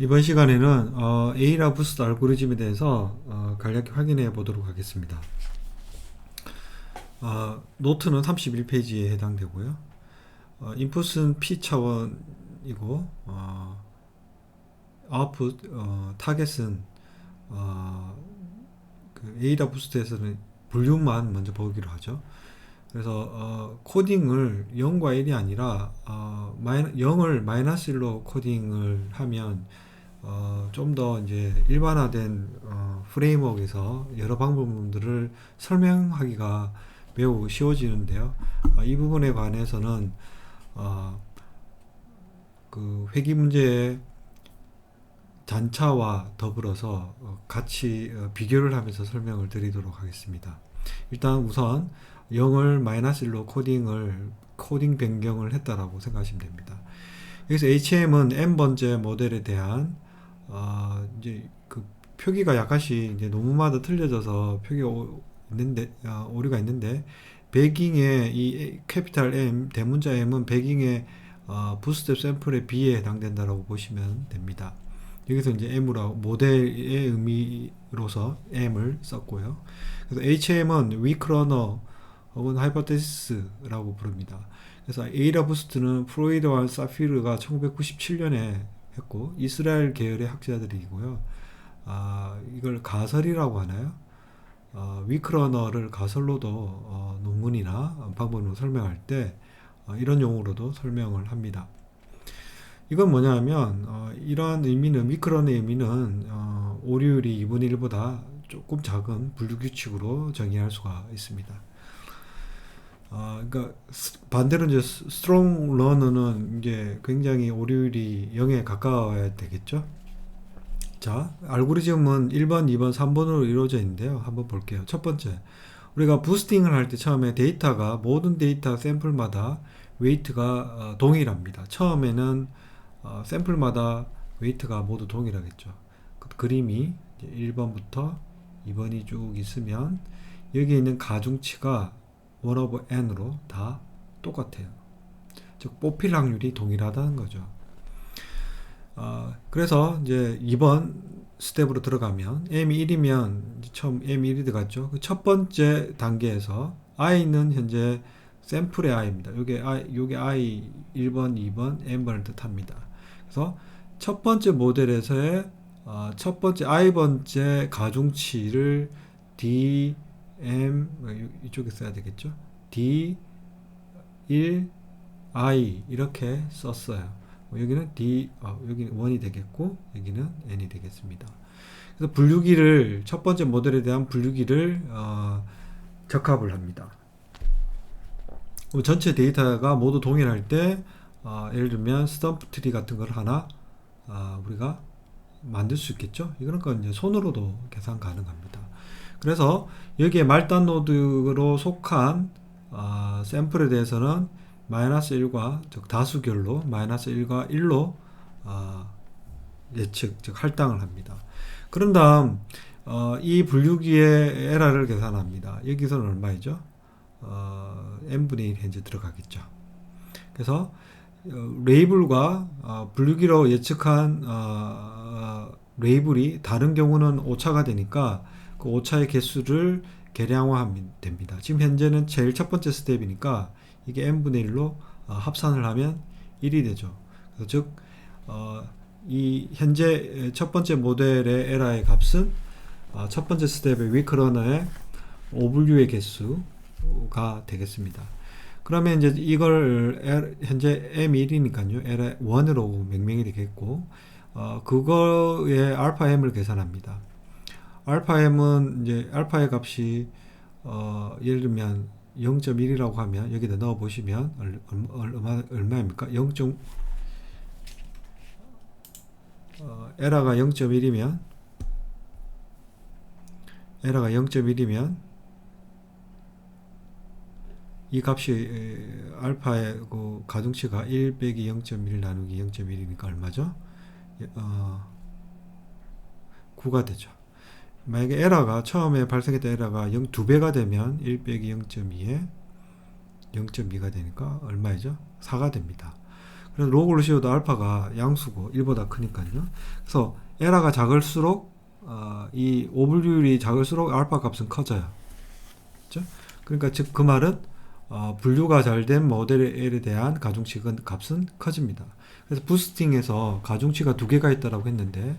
이번 시간에는 A라 부스트 알고리즘에 대해서 간략히 확인해 보도록 하겠습니다. 노트는 31페이지에 해당되고요. 인풋은 P 차원이고 아웃풋 타겟은 그 A라 부스트에서는 볼륨만 먼저 보기로 하죠. 그래서 코딩을 0과 1이 아니라 0을 마이너스 1로 코딩을 하면 좀 더 이제 일반화된 프레임워크에서 여러 방법들을 설명하기가 매우 쉬워지는데요. 이 부분에 관해서는 어, 그 회귀 문제의 단차와 더불어서 같이 비교를 하면서 설명을 드리도록 하겠습니다. 일단 우선 0을 마이너스 1로 코딩 변경을 했다라고 생각하시면 됩니다. 여기서 HM은 n번째 모델에 대한 이제 그 표기가 약간씩 이제 노무마다 틀려져서 있는데 오류가 있는데 배깅의 이 캐피탈 M 대문자 M은 배깅의 부스텝 샘플에 B에 해당된다라고 보시면 됩니다. 여기서 이제 M으로 모델의 의미로서 M을 썼고요. 그래서 HM은 위크러너 혹은 하이퍼테시스라고 부릅니다. 그래서 에이라 부스트는 프로이드와 사피르가 1997년에 했고 이스라엘 계열의 학자들이고요. 이걸 가설이라고 하나요? 위크러너를 가설로도 논문이나 방법으로 설명할 때 이런 용어로도 설명을 합니다. 이건 뭐냐면 이러한 의미는 위크러너의 의미는 오류율이 2분의 1보다 조금 작은 분류규칙으로 정의할 수가 있습니다. 그러니까 반대로 이제 스트롱 러너는 이제 굉장히 오류율이 0에 가까워야 되겠죠. 자, 알고리즘은 1번, 2번, 3번으로 이루어져 있는데요. 한번 볼게요. 첫 번째, 우리가 부스팅을 할 때 처음에 데이터가 모든 데이터 샘플마다 웨이트가 동일합니다. 처음에는 샘플마다 웨이트가 모두 동일하겠죠. 그 그림이 1번부터 2번이 쭉 있으면 여기 있는 가중치가 1 over n으로 다 똑같아요. 즉 뽑힐 확률이 동일하다는 거죠. 그래서 이제 2번 스텝으로 들어가면 m이 1이면 처음 m이 1이 들어갔죠. 그 첫 번째 단계에서 i는 현재 샘플의 i입니다. 요게 i 1번, 2번, n번을 뜻합니다. 그래서 첫 번째 모델에서의 첫 번째 i번째 가중치를 d m 이쪽에 써야 되겠죠. d 1 i 이렇게 썼어요. 여기는 여기는 1이 되겠고 여기는 n이 되겠습니다. 그래서 분류기를 첫 번째 모델에 대한 분류기를 적합을 합니다. 전체 데이터가 모두 동일할 때 예를 들면 스탬프 트리 같은 걸 하나 우리가 만들 수 있겠죠. 이런 건 이제 손으로도 계산 가능합니다. 그래서 여기에 말단 노드로 속한 샘플에 대해서는 마이너스 1과 즉 다수결로 마이너스 1과 1로 예측 즉 할당을 합니다. 그런 다음 이 분류기의 에러를 계산합니다. 여기서는 얼마이죠? n분의 1 현재 들어가겠죠. 그래서 레이블과 분류기로 예측한 레이블이 다른 경우는 오차가 되니까 그 오차의 개수를 계량화하면 됩니다. 지금 현재는 제일 첫 번째 스텝이니까 이게 n분의 1로 합산을 하면 1이 되죠. 그래서 즉 이 현재 첫 번째 모델의 에러의 값은 첫 번째 스텝의 위크러너의 오분류의 개수가 되겠습니다. 그러면 이제 이걸 현재 m1이니까요. 에러 1으로 명명이 되겠고 그거의 알파 m을 계산합니다. 알파 m은 이제 알파의 값이 예를 들면 0.1이라고 하면 여기다 넣어 보시면 얼마입니까? 에러가 0.1이면 이 값이 알파의 그 가중치가 1 빼기 0.1 나누기 0.1이니까 얼마죠? 9가 되죠. 만약에 에러가 처음에 발생했던 에러가 2배가 되면 1 빼기 0.2에 0.2가 되니까 얼마이죠? 4가 됩니다. 그래서 로그를 씌워도 알파가 양수고 1보다 크니까요. 그래서 에러가 작을수록 이 오분율이 작을수록 알파 값은 커져요. 그렇죠? 그러니까 즉 그 말은 분류가 잘 된 모델에 대한 가중치 값은 커집니다. 그래서 부스팅에서 가중치가 두 개가 있다고 했는데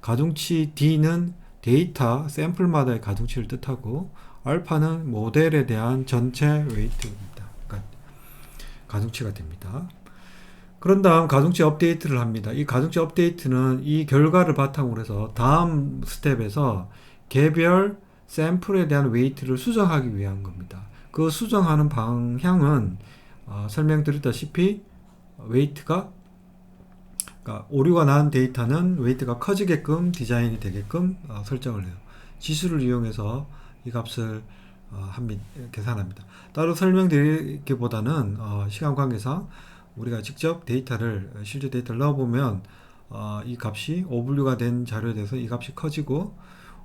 가중치 D는 데이터 샘플마다의 가중치를 뜻하고 알파는 모델에 대한 전체 웨이트입니다. 그러니까 가중치가 됩니다. 그런 다음 가중치 업데이트를 합니다. 이 가중치 업데이트는 이 결과를 바탕으로 해서 다음 스텝에서 개별 샘플에 대한 웨이트를 수정하기 위한 겁니다. 그 수정하는 방향은 설명드렸다시피 웨이트가 그러니까 오류가 난 데이터는 웨이트가 커지게끔 디자인이 되게끔 설정을 해요. 지수를 이용해서 이 값을 계산합니다. 따로 설명드리기보다는 시간 관계상 우리가 직접 실제 데이터를 넣어보면 이 값이 오분류가 된 자료에 대해서 이 값이 커지고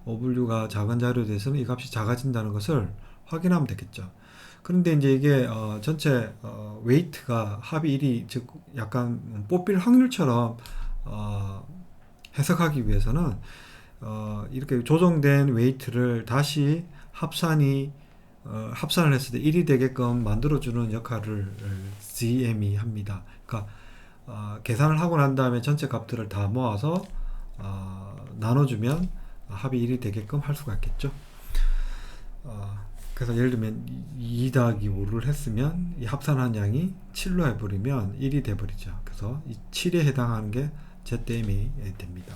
오분류가 작은 자료에 대해서는 이 값이 작아진다는 것을 확인하면 되겠죠. 그런데 이제 이게 전체 웨이트가 합이 1이 즉 약간 뽑힐 확률처럼 해석하기 위해서는 이렇게 조정된 웨이트를 다시 합산을 했을 때 1이 되게끔 만들어주는 역할을 GM이 합니다. 그러니까 계산을 하고 난 다음에 전체 값들을 다 모아서 나눠주면 합이 1이 되게끔 할 수가 있겠죠. 그래서 예를 들면 2 더하기 5를 했으면 이 합산한 양이 7로 해버리면 1이 돼버리죠. 그래서 이 7에 해당하는 게 ZM이 됩니다.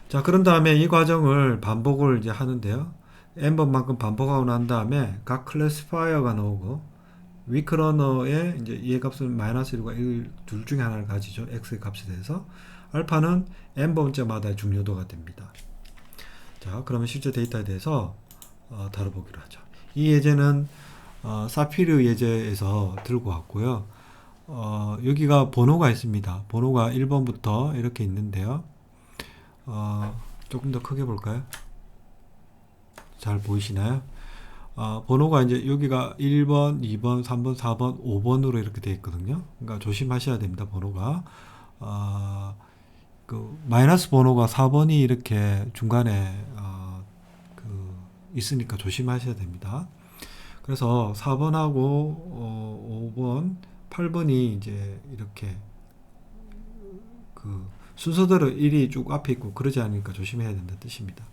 자, 그런 다음에 이 과정을 반복을 이제 하는데요. n번만큼 반복하고 난 다음에 각 클래시파이어가 나오고 위크러너의 이제 얘 값은 -1과 1 둘 중에 하나를 가지죠. x의 값에 대해서 알파는 n번째마다의 중요도가 됩니다. 자, 그러면 실제 데이터에 대해서 다뤄보기로 하죠. 이 예제는 사피르 예제에서 들고 왔고요. 여기가 번호가 있습니다. 번호가 1번부터 이렇게 있는데요. 조금 더 크게 볼까요? 잘 보이시나요? 번호가 이제 여기가 1번, 2번, 3번, 4번, 5번으로 이렇게 되어 있거든요. 그러니까 조심하셔야 됩니다. 번호가. 그 마이너스 번호가 4번이 이렇게 중간에 있으니까 조심하셔야 됩니다. 그래서 4번하고 5번, 8번이 이제 이렇게 그 순서대로 1이 쭉 앞에 있고 그러지 않으니까 조심해야 된다는 뜻입니다.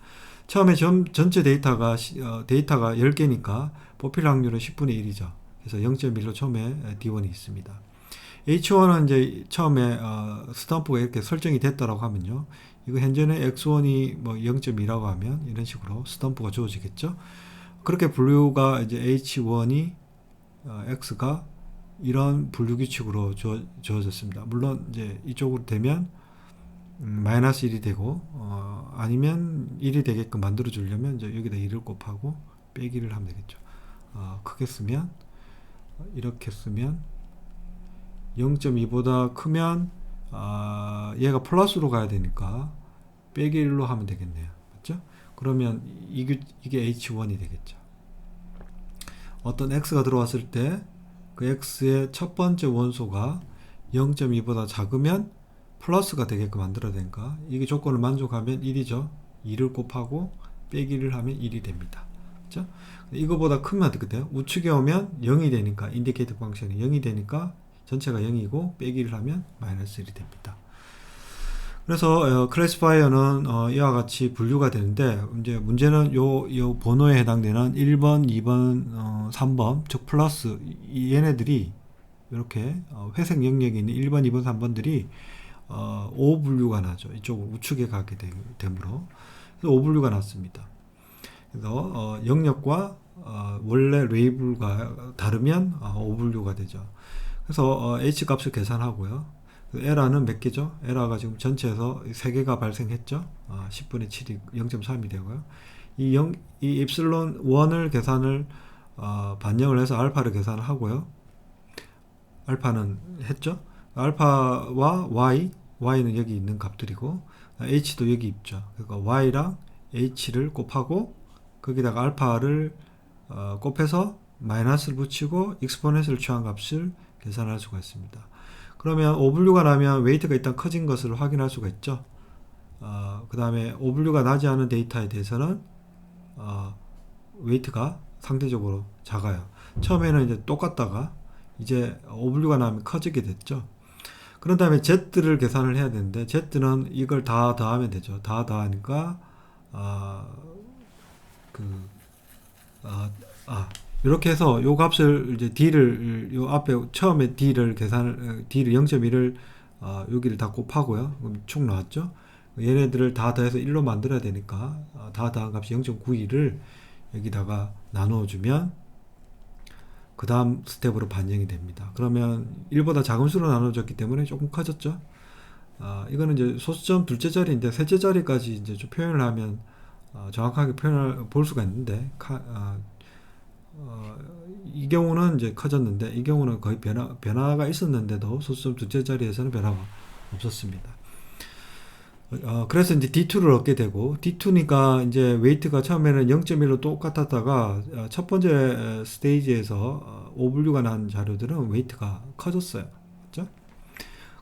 처음에 전체 데이터가 10개니까 뽑힐 확률은 10분의 1이죠. 그래서 0.1로 처음에 D1이 있습니다. H1은 이제 처음에 스탬프가 이렇게 설정이 됐다라고 하면요. 이거 현재는 X1이 뭐 0.2라고 하면 이런 식으로 스탬프가 주어지겠죠. 그렇게 분류가 이제 H1이 X가 이런 분류 규칙으로 주어졌습니다. 물론 이제 이쪽으로 되면 -1이 되고 아니면 1이 되게끔 만들어 주려면 이제 여기다 1을 곱하고 빼기를 하면 되겠죠. 크게 쓰면 이렇게 쓰면 0.2보다 크면 얘가 플러스로 가야 되니까 빼기 1로 하면 되겠네요. 맞죠? 그러면 이게 H1이 되겠죠. 어떤 X가 들어왔을 때 그 X의 첫 번째 원소가 0.2보다 작으면 플러스가 되게끔 만들어야 되니까 이게 조건을 만족하면 1이죠. 2를 곱하고 빼기를 하면 1이 됩니다. 그렇죠? 이거보다 크면 어떻게 돼요? 우측에 오면 0이 되니까 인디케이터 펑션이 0이 되니까 전체가 0이고 빼기를 하면 -1이 됩니다. 그래서 클래시파이어는 이와 같이 분류가 되는데 이제 문제는 요 번호에 해당되는 1번, 2번, 3번 즉 플러스 얘네들이 이렇게 회색 영역에 있는 1번, 2번, 3번들이 오분류가 나죠. 이쪽으로 우측에 가게 되므로 그래서 오분류가 났습니다. 그래서 영역과 원래 레이블과 다르면 오분류가 되죠. 그래서 H 값을 계산하고요. 에러는 몇 개죠? 에러가 지금 전체에서 3개가 발생했죠. 10분의 7이 0.3이 되고요. 이 엡실론 1을 계산을 반영을 해서 알파를 계산을 하고요. 알파는 했죠. 알파와 y는 여기 있는 값들이고 h도 여기 있죠. 그러니까 y랑 h를 곱하고 거기다가 알파를 곱해서 마이너스를 붙이고 익스포넨셜을 취한 값을 계산할 수가 있습니다. 그러면 오분류가 나면 웨이트가 일단 커진 것을 확인할 수가 있죠. 그 다음에 오분류가 나지 않은 데이터에 대해서는 웨이트가 상대적으로 작아요. 처음에는 이제 똑같다가 이제 오분류가 나면 커지게 됐죠. 그런 다음에 Z를 계산을 해야 되는데 Z는 이걸 다 더하면 되죠. 다 더하니까 이렇게 해서 요 값을 이제 D를 요 앞에 처음에 D를 계산을 D를 0.1을 여기를 다 곱하고요. 그럼 축 나왔죠. 얘네들을 다 더해서 1로 만들어야 되니까 다 더한 값이 0.91을 여기다가 나누어주면 그 다음 스텝으로 반영이 됩니다. 그러면 1보다 작은 수로 나눠졌기 때문에 조금 커졌죠. 이거는 이제 소수점 둘째 자리인데 셋째 자리까지 이제 좀 표현을 하면 정확하게 표현을 볼 수가 있는데 이 경우는 이제 커졌는데 이 경우는 거의 변화가 있었는데도 소수점 둘째 자리에서는 변화가 없었습니다. 그래서 이제 D2를 얻게 되고 D2니까 이제 웨이트가 처음에는 0.1로 똑같았다가 첫 번째 스테이지에서 오분류가 난 자료들은 웨이트가 커졌어요. 그렇죠?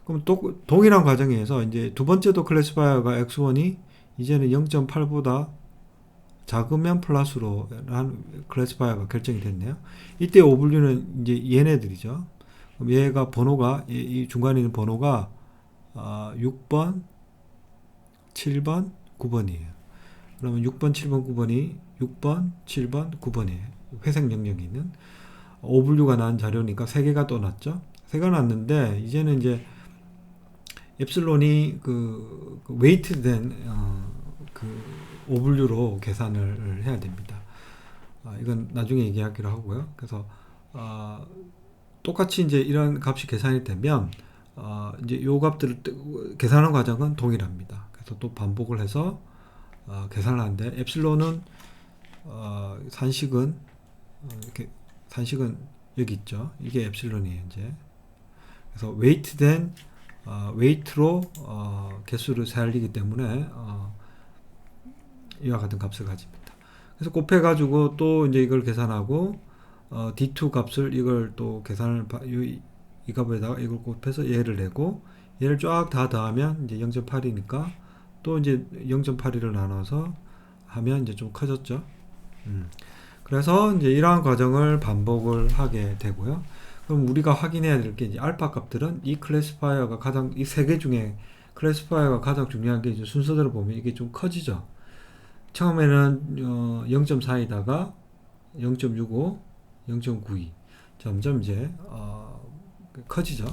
그럼 또 동일한 과정에서 이제 두 번째도 클래시파이어가 X1이 이제는 0.8보다 작으면 플러스로 한 클래시파이어가 결정이 됐네요. 이때 오분류는 이제 얘네들이죠. 그럼 얘가 번호가 이 중간에 있는 번호가 6번 7번, 9번이에요. 그러면 6번, 7번, 9번이 6번, 7번, 9번이에요. 회색 영역이 있는 오분류가 난 자료니까 3개가 또 났죠. 3개가 났는데 이제는 이제 엡실론이 그 웨이트된 그 오분류로 계산을 해야 됩니다. 이건 나중에 얘기하기로 하고요. 그래서 똑같이 이제 이런 값이 계산이 되면 이제 요 값들을 계산하는 과정은 동일합니다. 그래서 또 반복을 해서 계산을 하는데 엡실론은 산식은 이렇게 산식은 여기 있죠. 이게 엡실론이에요. 이제 그래서 웨이트된 웨이트로 개수를 살리기 때문에 이와 같은 값을 가집니다. 그래서 곱해 가지고 또 이제 이걸 계산하고 D2 값을 이걸 또 계산을 이 값에다가 이걸 곱해서 얘를 내고 얘를 쫙 다 더하면 이제 0.8이니까 또 이제 0.81을 나눠서 하면 이제 좀 커졌죠. 그래서 이제 이러한 과정을 반복을 하게 되고요. 그럼 우리가 확인해야 될 게 이제 알파 값들은 이 클래시파이어가 가장 이 세 개 중에 클래시파이어가 가장 중요한 게 이제 순서대로 보면 이게 좀 커지죠. 처음에는 0.4이다가 0.65, 0.92 점점 이제 커지죠.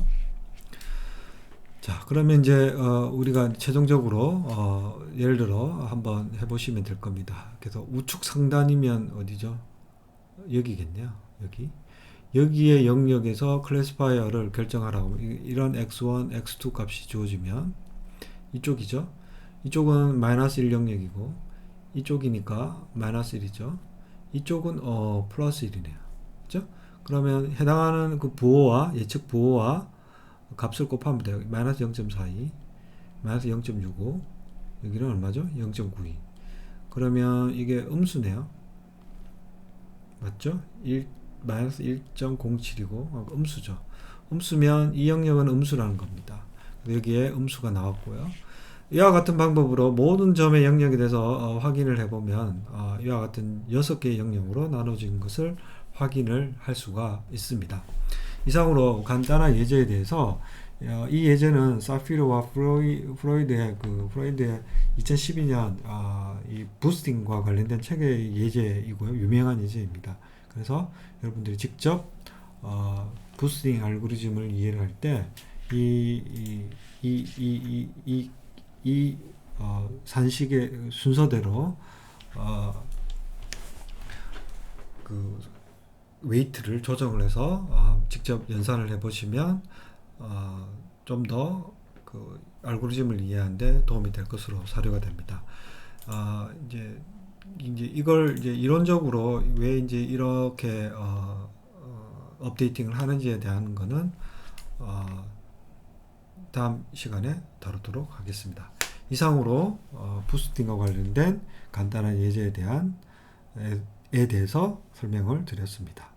자, 그러면 이제 우리가 최종적으로 예를 들어 한번 해보시면 될 겁니다. 그래서 우측 상단이면 어디죠? 여기겠네요. 여기의 영역에서 클래시파이어를 결정하라고 이런 x1, x2 값이 주어지면 이쪽이죠. 이쪽은 마이너스 1 영역이고 이쪽이니까 마이너스 1이죠. 이쪽은 플러스 1이네요. 그죠? 그러면 해당하는 그 부호와 예측 부호와 값을 곱하면 돼요. 마이너스 0.42, 마이너스 0.65, 여기는 얼마죠? 0.92. 그러면 이게 음수네요. 맞죠? 마이너스 1.07이고 음수죠. 음수면 이 영역은 음수라는 겁니다. 여기에 음수가 나왔고요. 이와 같은 방법으로 모든 점의 영역에 대해서 확인을 해보면 이와 같은 6개의 영역으로 나눠진 것을 확인을 할 수가 있습니다. 이상으로 간단한 예제에 대해서 이 예제는 사피로와 프로이드의 2012년 이 부스팅과 관련된 책의 예제이고요. 유명한 예제입니다. 그래서 여러분들이 직접 부스팅 알고리즘을 이해를 할 때 이 산식의 순서대로 그 웨이트를 조정을 해서 직접 연산을 해보시면 좀 더 그 알고리즘을 이해하는데 도움이 될 것으로 사료가 됩니다. 이제 이걸 이제 이론적으로 왜 이제 이렇게 업데이팅을 하는지에 대한 거는 다음 시간에 다루도록 하겠습니다. 이상으로 부스팅과 관련된 간단한 예제에 대해서 설명을 드렸습니다.